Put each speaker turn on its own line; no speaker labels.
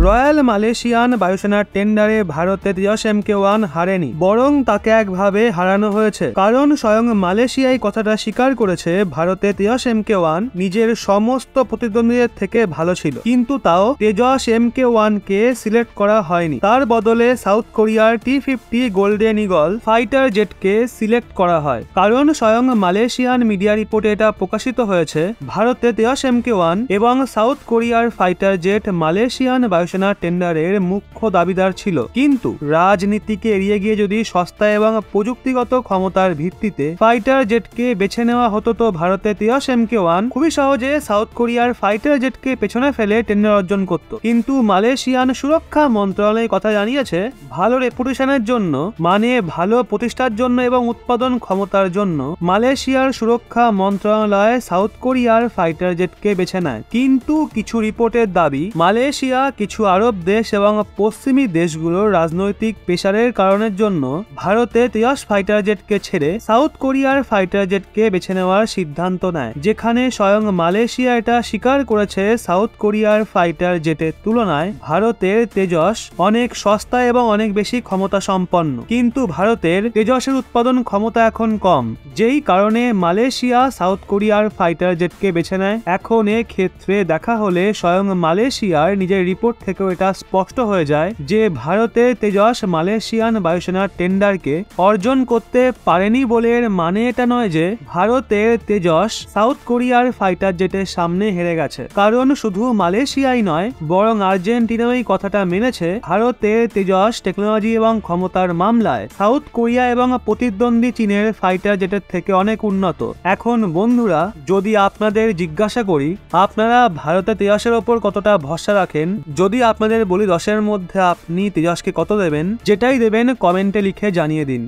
Royal Malaysian বায়ুসেনার টেন্ডারে ভারতে Tejas MK1 হারেনি, বরং তাকে একভাবে হারানো হয়েছে। কারণ স্বয়ং মালয়েশিয়াই কথাটা স্বীকার করেছে ভারতে তেজস MK1 নিজের সমস্ত প্রতিদ্বন্দ্বীদের থেকে ভালো ছিল, কিন্তু তাও তেজস MK1 কে সিলেক্ট করা হয়নি। তার বদলে সাউথ কোরিয়ার T-50 গোল্ডেন ইগল ফাইটার জেটকে সিলেক্ট করা হয়। কারণ স্বয়ং মালয়েশিয়ান মিডিয়া রিপোর্টে এটা প্রকাশিত হয়েছে ভারতে তেজস MK1 এবং সাউথ কোরিয়ার ফাইটার জেট মালয়েশিয়ান বায়ুসেনার টেন্ডারের মুখ্য দাবিদার ছিল, কিন্তু রাজনীতিকে এড়িয়ে গিয়ে যদি সস্তা এবং প্রযুক্তিগত ক্ষমতার ভিত্তিতে ফাইটার জেটকে বেছে নেওয়া হতো তো ভারতে তেজস MK1 খুবই সহজে সাউথ কোরিয়ার ফাইটার জেটকে পেছনে ফেলে টেন্ডার অর্জন করত। কিন্তু মালয়েশিয়ান সুরক্ষা মন্ত্রণালয় কথা জানিয়েছে ভালো রেপুটেশনের জন্য, মানে ভালো প্রতিষ্ঠার জন্য এবং উৎপাদন ক্ষমতার জন্য মালয়েশিয়ার সুরক্ষা মন্ত্রণালয় সাউথ কোরিয়ার ফাইটার জেটকে বেছে নেয়। কিন্তু কিছু রিপোর্টের দাবি মালয়েশিয়া কিছু আরব দেশ এবং পশ্চিমী দেশগুলোর রাজনৈতিক প্রেসারের কারণের জন্য ভারতে তেজস ফাইটার জেটকে ছেড়ে সাউথ কোরিয়ার ফাইটার জেটকে বেছে নেওয়ার সিদ্ধান্ত নেয়, যেখানে স্বয়ং মালয়েশিয়া এটা স্বীকার করেছে সাউথ কোরিয়ার ফাইটার জেটের তুলনায় ভারতের তেজস অনেক সস্তা এবং অনেক বেশি ক্ষমতা সম্পন্ন। কিন্তু ভারতের তেজসের উৎপাদন ক্ষমতা এখন কম, যেই কারণে মালয়েশিয়া সাউথ কোরিয়ার ফাইটার জেটকে বেছে নেয়। এখন ক্ষেত্রে দেখা হলে স্বয়ং মালয়েশিয়ার নিজের রিপোর্ট থেকেও এটা স্পষ্ট হয়ে যায় যে ভারতের তেজস মালয়েশিয়ান বায়ুসেনার টেন্ডারকে অর্জন করতে পারেনি বলে এর মানে এটা নয় যে ভারতের তেজস সাউথ কোরিয়ার ফাইটার জেটের সামনে হেরে গেছে। কারণ শুধু মালয়েশিয়াই নয়, বরং আর্জেন্টিনাও এই কথাটা মেনেছে ভারতের তেজস টেকনোলজি এবং ক্ষমতার মামলায় সাউথ কোরিয়া এবং প্রতিদ্বন্দ্বী চীনের ফাইটার জেটের থেকে অনেক উন্নত। এখন বন্ধুরা, যদি আপনাদের জিজ্ঞাসা করি আপনারা ভারতের তেজসের ওপর কতটা ভরসা রাখেন, যদি আপনাদের বলি 10-এর মধ্যে আপনি তেজসকে কত দেবেন, যেটাই দেবেন কমেন্টে লিখে জানিয়ে দিন।